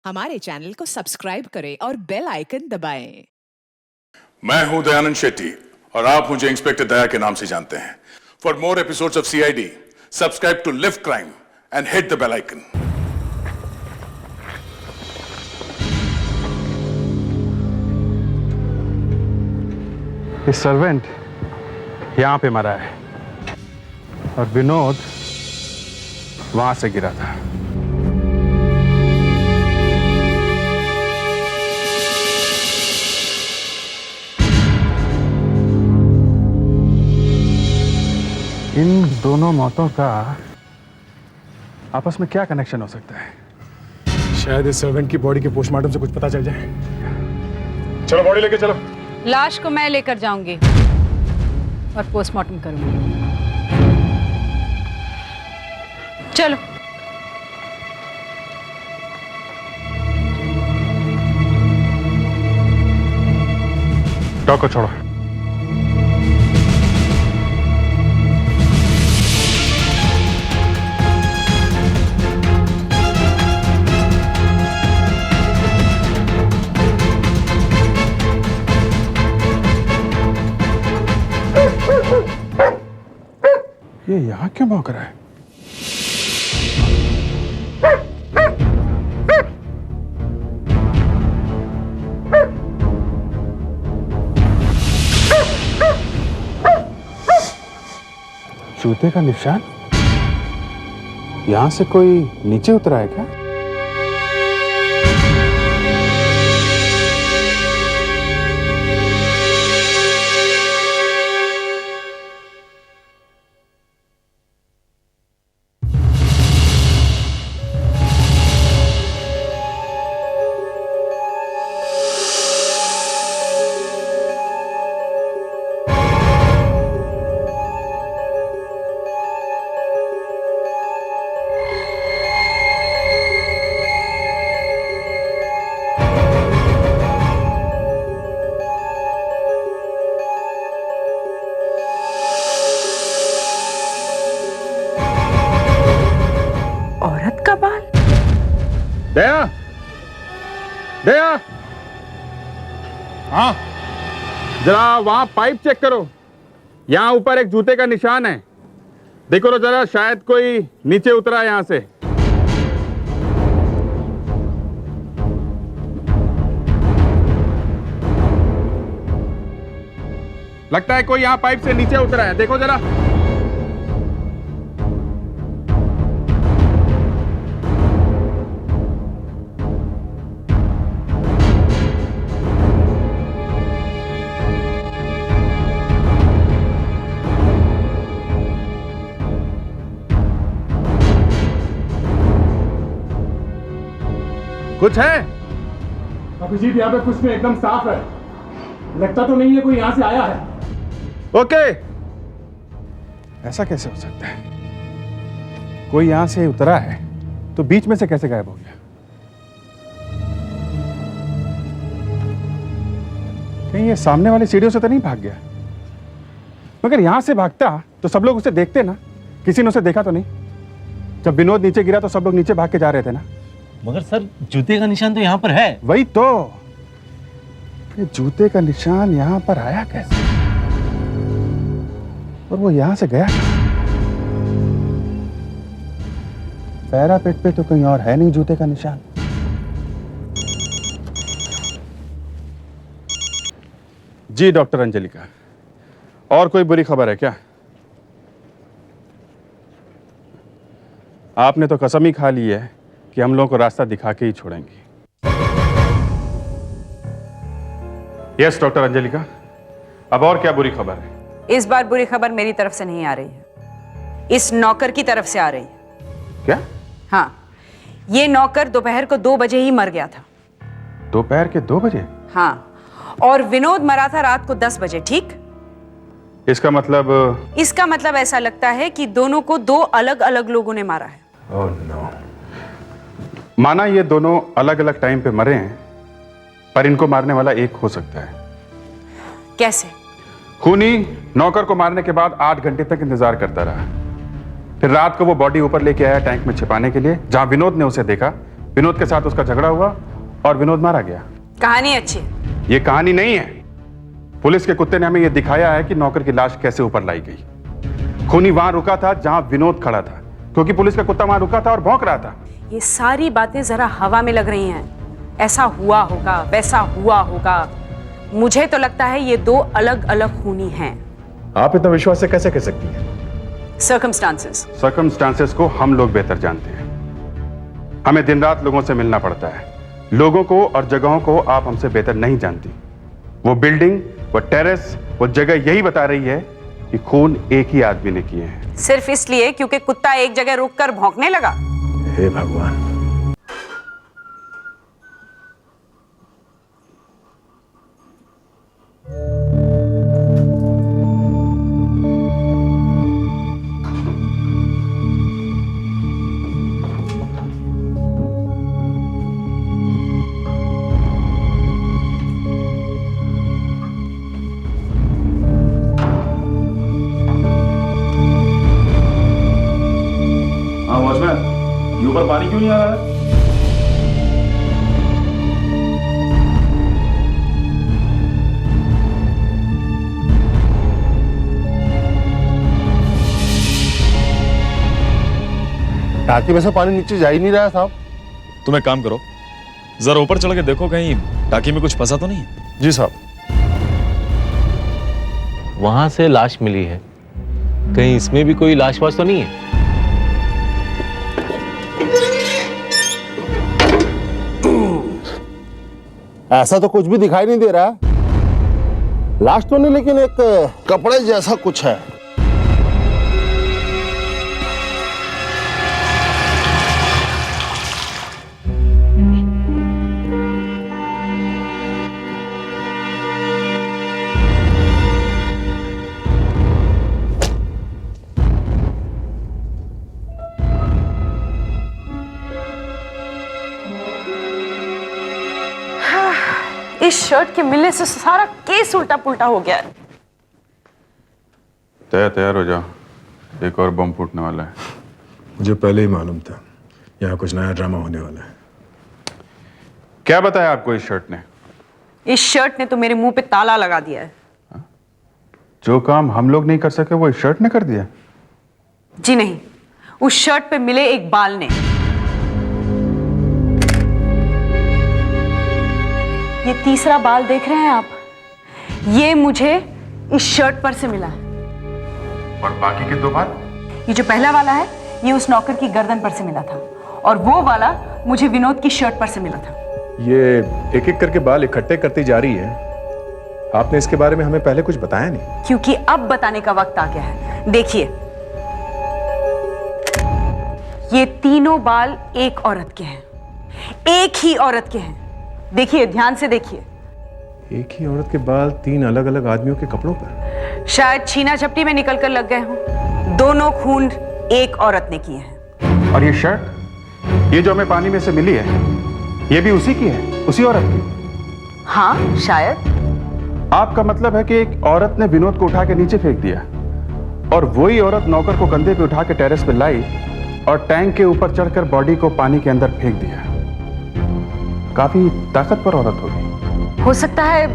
हमारे चैनल को सब्सक्राइब करें और बेल आइकन दबाएं। मैं हूं दयानंद शेट्टी और आप मुझे इंस्पेक्टर दया के नाम से जानते हैं। For more episodes of CID, subscribe to live crime and hit the bell icon. इस सर्वेंट यहां पे मरा है और विनोद वहां से गिरा था। इन दोनों मौतों का आपस में क्या कनेक्शन हो सकता है? शायद इस सर्वेंट की बॉडी के पोस्टमार्टम से कुछ पता चल जाए। चलो बॉडी लेके चलो। लाश को मैं लेकर जाऊंगी और पोस्टमार्टम करूंगी। चलो। डॉग को छोड़ो। ये यहां क्यों भौंक रहा है? जूते का निशान? यहां से कोई नीचे उतरा है क्या? औरत का बाल? दया, दया, हाँ जरा वहां पाइप चेक करो। यहां ऊपर एक जूते का निशान है। देखो तो जरा, शायद कोई नीचे उतरा है यहां से। लगता है कोई यहां पाइप से नीचे उतरा है। देखो जरा। कुछ है? अभिजीत, यहाँ पे कुछ नहीं, एकदम साफ है। लगता तो नहीं है कोई यहाँ से आया है। ओके। ऐसा कैसे हो सकता है? कोई यहां से उतरा है तो बीच में से कैसे गायब हो गया? कहीं ये सामने वाली सीढ़ियों से तो नहीं भाग गया? मगर यहां से भागता तो सब लोग उसे देखते ना। किसी ने उसे देखा तो नहीं? जब विनोद नीचे गिरा तो सब लोग नीचे भाग के जा रहे थे ना। मगर सर, जूते का निशान तो यहाँ पर है। वही तो, ये जूते का निशान यहां पर आया कैसे और वो यहां से गया? पैरा पेट पे तो कहीं और है नहीं जूते का निशान। जी डॉक्टर अंजलिका, और कोई बुरी खबर है क्या? आपने तो कसम ही खा ली है कि हम लोगों को रास्ता दिखा के ही छोड़ेंगे। यस डॉक्टर अंजलिका, अब और क्या बुरी खबर है? इस बार बुरी खबर मेरी तरफ से नहीं आ रही है, इस नौकर की तरफ से आ रही है। क्या? हाँ, ये नौकर दोपहर को 2 बजे ही मर गया था। दोपहर के 2 बजे? हाँ, और विनोद मरा था रात को 10 बजे। ठीक? इसका मतलब? इसका मतलब ऐसा लगता है कि दोनों को 2 अलग अलग लोगों ने मारा है। Oh no. माना ये दोनों अलग अलग टाइम पे मरे हैं, पर इनको मारने वाला एक हो सकता है। कैसे? खूनी नौकर को मारने के बाद 8 घंटे तक इंतजार करता रहा। फिर रात को वो बॉडी ऊपर लेके आया टैंक में छिपाने के लिए, जहां विनोद ने उसे देखा, विनोद के साथ उसका झगड़ा हुआ और विनोद मारा गया। कहानी अच्छी है। ये कहानी नहीं है। पुलिस के कुत्ते ने हमें यह दिखाया है कि नौकर की लाश कैसे ऊपर लाई गई। खूनी वहां रुका था जहां विनोद खड़ा था, क्योंकि पुलिस का कुत्ता वहां रुका था और भौंक रहा था। ये सारी बातें जरा हवा में लग रही हैं। ऐसा हुआ होगा, वैसा हुआ होगा। मुझे तो लगता है ये दो अलग अलग खूनी हैं। आप इतना विश्वास से कैसे कह सकती हैं? सर्कमस्टांसेस को हम लोग बेहतर जानते हैं। हमें दिन रात लोगों से मिलना पड़ता है। लोगों को और जगहों को आप हमसे बेहतर नहीं जानती। वो बिल्डिंग, वो टेरेस, वो जगह यही बता रही है कि खून एक ही आदमी ने किए हैं। सिर्फ इसलिए क्योंकि कुत्ता एक जगह रुककर भौंकने लगा। हे भगवान। हाँ वॉचमैन, ये ऊपर पानी क्यों नहीं आ रहा है? टाकी में से पानी नीचे जा ही नहीं रहा साहब। तुम एक काम करो, जरा ऊपर चढ़ के देखो कहीं टाकी में कुछ फंसा तो नहीं है। जी साहब। वहां से लाश मिली है, कहीं इसमें भी कोई लाश वाश तो नहीं है? ऐसा तो कुछ भी दिखाई नहीं दे रहा। लाश तो नहीं, लेकिन एक कपड़े जैसा कुछ है। इस शर्ट के मिलने से सारा केस उल्टा पुल्टा हो गया है। तैयार हो जाओ, एक और बम फूटने वाला है। मुझे पहले ही मालूम था यहाँ कुछ नया ड्रामा होने वाला है। क्या बताया आपको इस शर्ट ने? इस शर्ट ने तो मेरे मुंह पे ताला लगा दिया है। जो काम हम लोग नहीं कर सके वो इस शर्ट ने कर दिया? जी नहीं, उस शर्ट पे मिले एक बाल ने। ये तीसरा बाल देख रहे हैं आप, ये मुझे इस शर्ट पर से मिला है। और बाकी के दो बाल? ये जो पहला वाला है ये उस नौकर की गर्दन पर से मिला था, और वो वाला मुझे विनोद की शर्ट पर से मिला था। ये एक एक करके बाल इकट्ठे करती जा रही है। आपने इसके बारे में हमें पहले कुछ बताया नहीं। क्योंकि अब बताने का वक्त आ गया है। देखिए, ये तीनों बाल एक औरत के हैं, एक ही औरत के हैं। देखिए, ध्यान से देखिए। एक ही औरत के बाल तीन अलग अलग आदमियों के कपड़ों पर? शायद छीना झपटी में निकल कर लग गए हों। दोनों खून एक औरत ने किए हैं। और ये शर्ट, ये जो हमें पानी में से मिली है, ये भी उसी की है, उसी औरत की? हाँ, शायद। आपका मतलब है कि एक औरत ने विनोद को उठा के नीचे फेंक दिया और वही औरत नौकर को कंधे पे उठा के टेरेस पे लाई और टैंक के ऊपर चढ़कर बॉडी को पानी के अंदर फेंक दिया। काफी ताकतवर औरत होगी। हो सकता है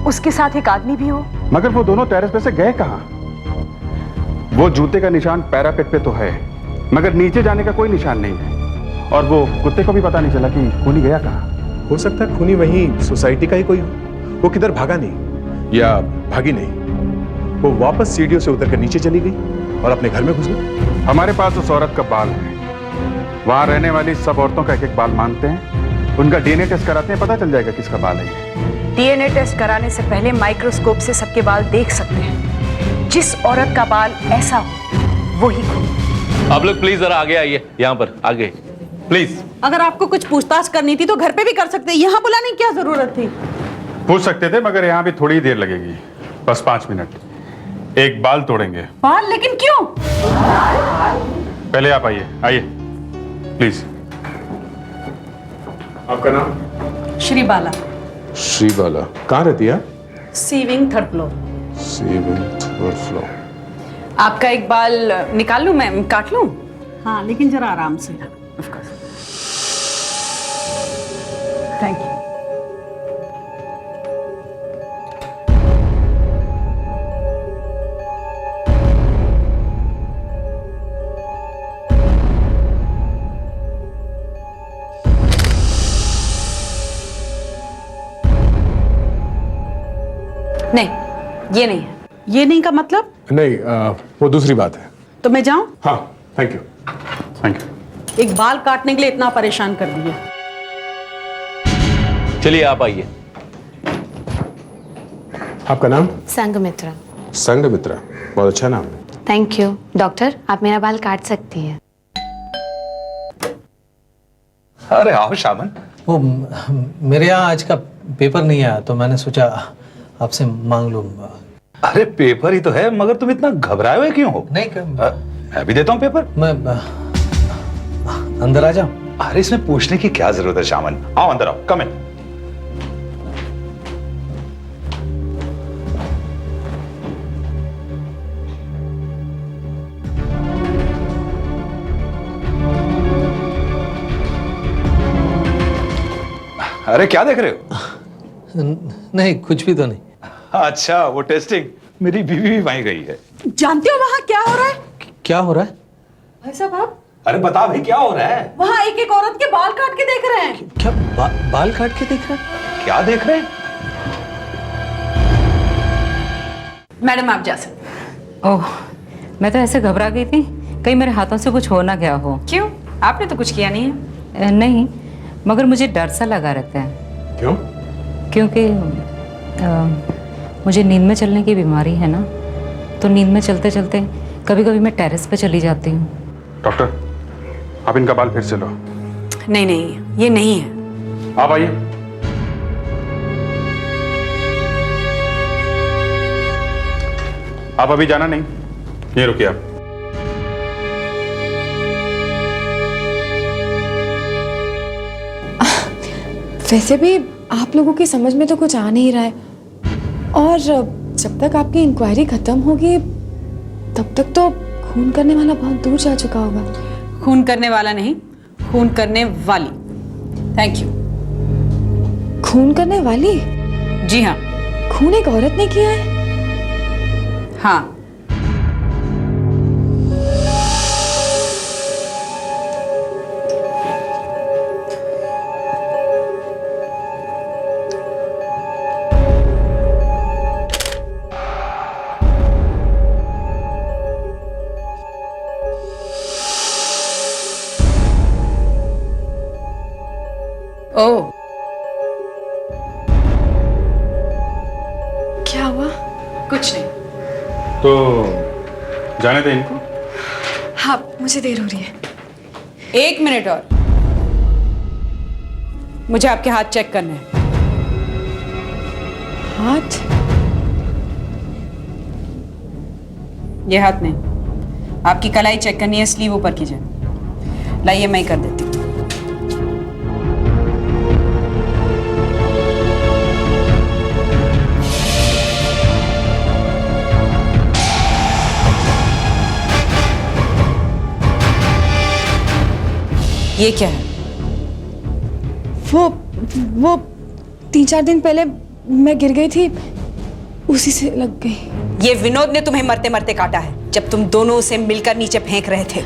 उसके साथ एक आदमी भी हो। मगर वो दोनों टेरेस पे से गए कहां? वो जूते का निशान पैरापेट पे तो है, मगर नीचे जाने का कोई निशान नहीं है। और वो कुत्ते को भी पता नहीं चला कि खूनी गया कहां। हो सकता है खूनी वहीं सोसाइटी का ही कोई हो। वो किधर भागा नहीं या भागी नहीं, वो वापस सीढ़ियों से उतर कर नीचे चली गई और अपने घर में घुस गई। हमारे पास उस औरत का बाल है। वहां रहने वाली सब औरतों का एक एक बाल मांगते हैं, उनका डीएनए टेस्ट कराते हैं, पता चल जाएगा किसका बाल है। डीएनए टेस्ट कराने से पहले माइक्रोस्कोप से सबके बाल देख सकते हैं। जिस औरत का बाल ऐसा हो वो ही खून। आप लोग प्लीज जरा आगे आइए, यहाँ पर आगे प्लीज। अगर आपको कुछ पूछताछ करनी थी तो घर पे भी कर सकते, यहाँ बुलाने की क्या जरूरत थी? पूछ सकते थे, मगर यहाँ भी थोड़ी देर लगेगी, बस 5 मिनट। एक बाल तोड़ेंगे। बाल? लेकिन क्यों? पहले आप आइए, आइए प्लीज। आपका नाम? श्री बाला। श्री बाला। कहाँ रहती है? सी विंग 3rd फ्लोर। सी विंग 3rd फ्लोर। आपका एक बाल निकाल लूं, मैं काट लूं? हाँ, लेकिन जरा आराम से। Thank you. नहीं, ये नहीं है। ये नहीं का मतलब? नहीं, वो दूसरी बात है। तो मैं जाऊं? हाँ, थैंक यू। Thank you. एक बाल काटने के लिए इतना परेशान कर दिया। चलिए आप आइए। आपका नाम? संघमित्रा। संघमित्रा, बहुत अच्छा नाम है। Thank you. डॉक्टर, आप मेरा बाल काट सकती हैं। अरे आओ शामन। वो मेरे यहाँ आज का पेपर नहीं आया तो मैंने सोचा आपसे मांग लूं। अरे पेपर ही तो है, मगर तुम इतना घबराए हुए क्यों हो? नहीं मैं भी देता हूँ पेपर। मैं अंदर आ जाऊं? अरे इसमें पूछने की क्या जरूरत है शामन, आओ अंदर आओ, कम इन। अरे क्या देख रहे हो? नहीं, कुछ भी तो नहीं। अच्छा, वो टेस्टिंग, मेरी बीवी भी वहीं गई है। जानते हो वहाँ क्या हो रहा है? क्या हो रहा है? भाई साहब आप अरे बता भाई क्या हो रहा है? वहाँ एक एक औरत के बाल काट के देख रहे हैं। क्या बाल काट के देख रहा है? क्या देख रहे हैं? मैडम आप जा सकते। ओह, मैं तो ऐसे घबरा गई थी कहीं मेरे हाथों से कुछ हो ना गया हो। क्यों? आपने तो कुछ किया नहीं है। नहीं, मगर मुझे डर सा लगा रहता है। क्यों? क्योंकि मुझे नींद में चलने की बीमारी है ना, तो नींद में चलते चलते कभी कभी मैं टेरेस पे चली जाती हूँ। डॉक्टर, आप इनका बाल फिर से लो। नहीं नहीं, ये नहीं है। आप आइए। आप अभी जाना नहीं, ये रुकिए आप। वैसे भी आप लोगों की समझ में तो कुछ आ नहीं रहा है, और जब तक आपकी इंक्वायरी खत्म होगी तब तक तो खून करने वाला बहुत दूर जा चुका होगा। खून करने वाला नहीं, खून करने वाली। Thank you. खून करने वाली? जी हाँ। खून एक औरत ने किया है? हाँ। ओह, क्या हुआ? कुछ नहीं। तो जाने दें इनको। हाँ, मुझे देर हो रही है। 1 मिनट और, मुझे आपके हाथ चेक करने हैं। हाथ? ये हाथ नहीं, आपकी कलाई चेक करनी है, स्लीव ऊपर कीजिए। लाइए, मैं ही कर देती हूँ। ये क्या है? वो 3-4 दिन पहले मैं गिर गई थी, उसी से लग गई। ये विनोद ने तुम्हें मरते मरते काटा है, जब तुम दोनों उसे मिलकर नीचे फेंक रहे थे।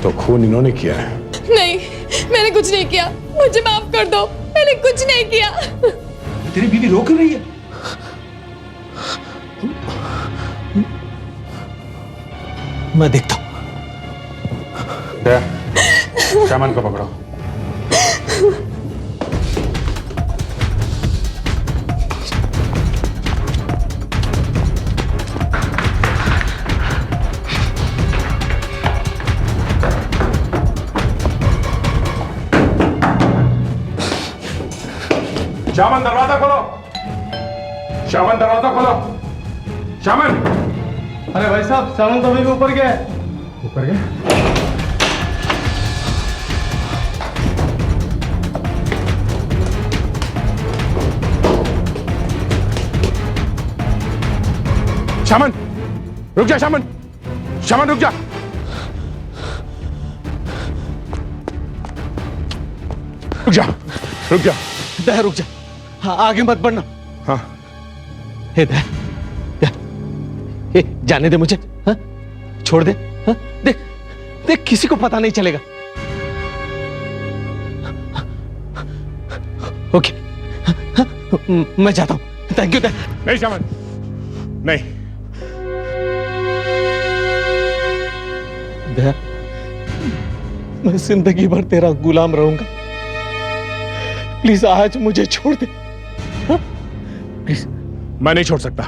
तो खून इन्होंने किया है? नहीं, मैंने कुछ नहीं किया, मुझे माफ कर दो, मैंने कुछ नहीं किया। तेरी बीवी रो क्यों रही है? मैं देखता हूँ। शामन को पकड़ो। शामन दरवाजा खोलो। शामन दरवाजा खोलो। शामन। अरे भाई साहब, सामन तो अभी भी ऊपर गया है। ऊपर गया? शामन, रुक जा। शामन, शामन रुक जा। रुक जा, रुक जा। दया रुक जा, हाँ, आगे मत बढ़ना। हाँ हे दया, हे जाने दे मुझे, हाँ? छोड़ दे, हाँ? देख देख किसी को पता नहीं चलेगा। ओके, हाँ? मैं जाता हूँ। थैंक यू दया। नहीं शमन, नहीं। दया, मैं जिंदगी भर तेरा गुलाम रहूंगा। प्लीज आज मुझे छोड़ दे, हाँ? प्लीज। मैं नहीं छोड़ सकता।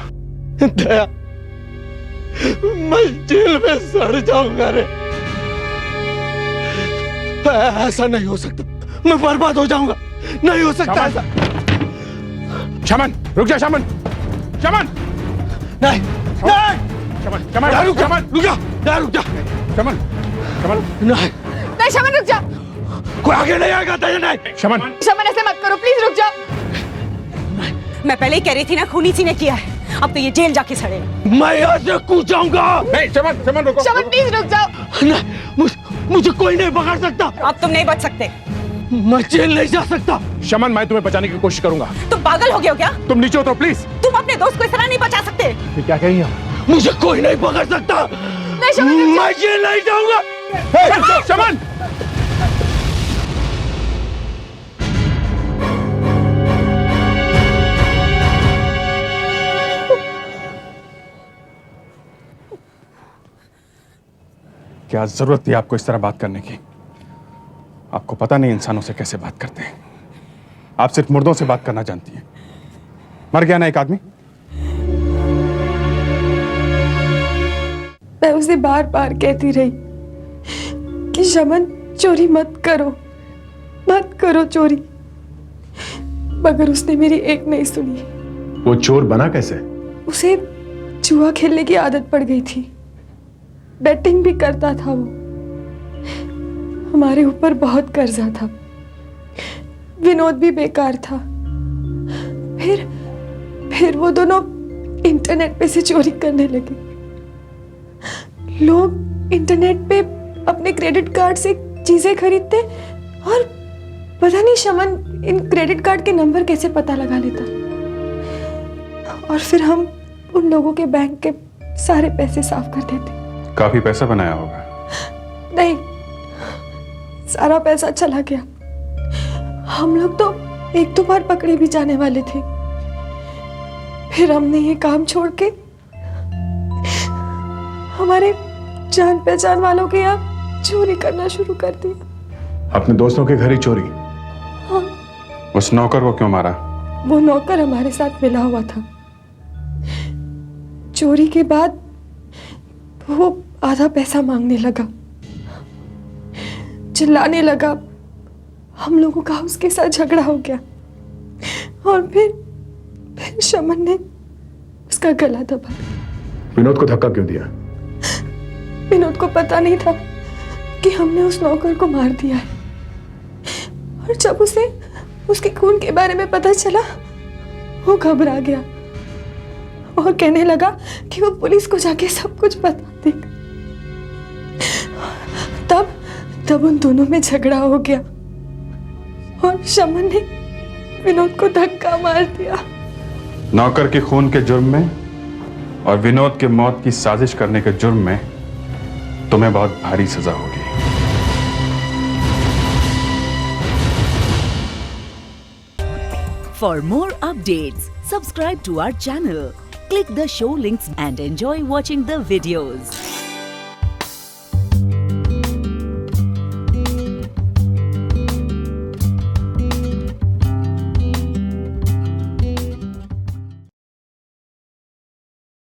दया, मैं जेल में सड़ जाऊंगा रे। ऐसा नहीं हो सकता, मैं बर्बाद हो जाऊंगा। नहीं हो सकता ऐसा। शमन रुक जा, शमन, शमन नहीं, नहीं, शमन, शमन रुक जा, रुक जा, रुक जा, शमन, शमन नहीं, नहीं शमन रुक जा, कोई आगे नहीं आएगा। दया नहीं, शमन, शमन ऐसे मत करो, प्लीज रुक जाओ। मैं पहले ही कह रही थी ना, खूनी सी ने किया है, अब तो ये जेल जाके सड़ेगा। मैं यहाँ से कूद जाऊंगा। नहीं शमन, शमन रुको। शमन प्लीज रुक जाओ। नहीं, मुझे कोई नहीं पकड़ सकता। अब तुम नहीं बच सकते। मैं जेल नहीं जा सकता। शमन, मैं तुम्हें बचाने की कोशिश करूंगा। तुम पागल हो गए हो क्या? तुम नीचे उतरो प्लीज। तुम अपने दोस्त को इस तरह नहीं बचा सकते। ये क्या कह रही हैं? मुझे कोई नहीं पकड़ सकता। नहीं शमन, मैं जेल नहीं जाऊंगा। शमन, क्या जरूरत थी आपको इस तरह बात करने की? आपको पता नहीं इंसानों से कैसे बात करते हैं। आप सिर्फ मुर्दों से बात करना जानती हैं। मर गया ना एक आदमी। मैं उसे बार बार कहती रही कि शमन चोरी मत करो चोरी, मगर उसने मेरी एक नहीं सुनी। वो चोर बना कैसे? उसे जुआ खेलने की आदत पड़ गई थी, बेटिंग भी करता था वो। हमारे ऊपर बहुत कर्जा था, विनोद भी बेकार था। फिर वो दोनों इंटरनेट पे से चोरी करने लगे। लोग इंटरनेट पे अपने क्रेडिट कार्ड से चीजें खरीदते और पता नहीं शमन इन क्रेडिट कार्ड के नंबर कैसे पता लगा लेता, और फिर हम उन लोगों के बैंक के सारे पैसे साफ कर देते। काफी पैसा बनाया होगा। नहीं, सारा पैसा चला गया। हम लोग तो एक दो बार पकड़े भी जाने वाले थे। फिर हमने ये काम छोड़ के हमारे जान पहचान वालों के यहाँ चोरी करना शुरू कर दिया। अपने दोस्तों के घर ही चोरी? हाँ। उस नौकर को क्यों मारा? वो नौकर हमारे साथ मिला हुआ था। चोरी के बाद वो आधा पैसा मांगने लगा, चिल्लाने लगा। हम लोगों का उसके साथ झगड़ा हो गया और फिर शमन ने उसका गला दबा दिया। विनोद को धक्का क्यों दिया? विनोद को पता नहीं था कि हमने उस नौकर को मार दिया है, और जब उसे उसके खून के बारे में पता चला वो घबरा गया और कहने लगा कि वो पुलिस को जाके सब कुछ बता देगा। तब उन दोनों में झगड़ा हो गया और शमन ने विनोद को धक्का मार दिया। नौकर के खून के जुर्म में और विनोद के मौत की साजिश करने के जुर्म में तुम्हें बहुत भारी सजा होगी। For more updates, subscribe to our channel, click the show links and enjoy watching the videos.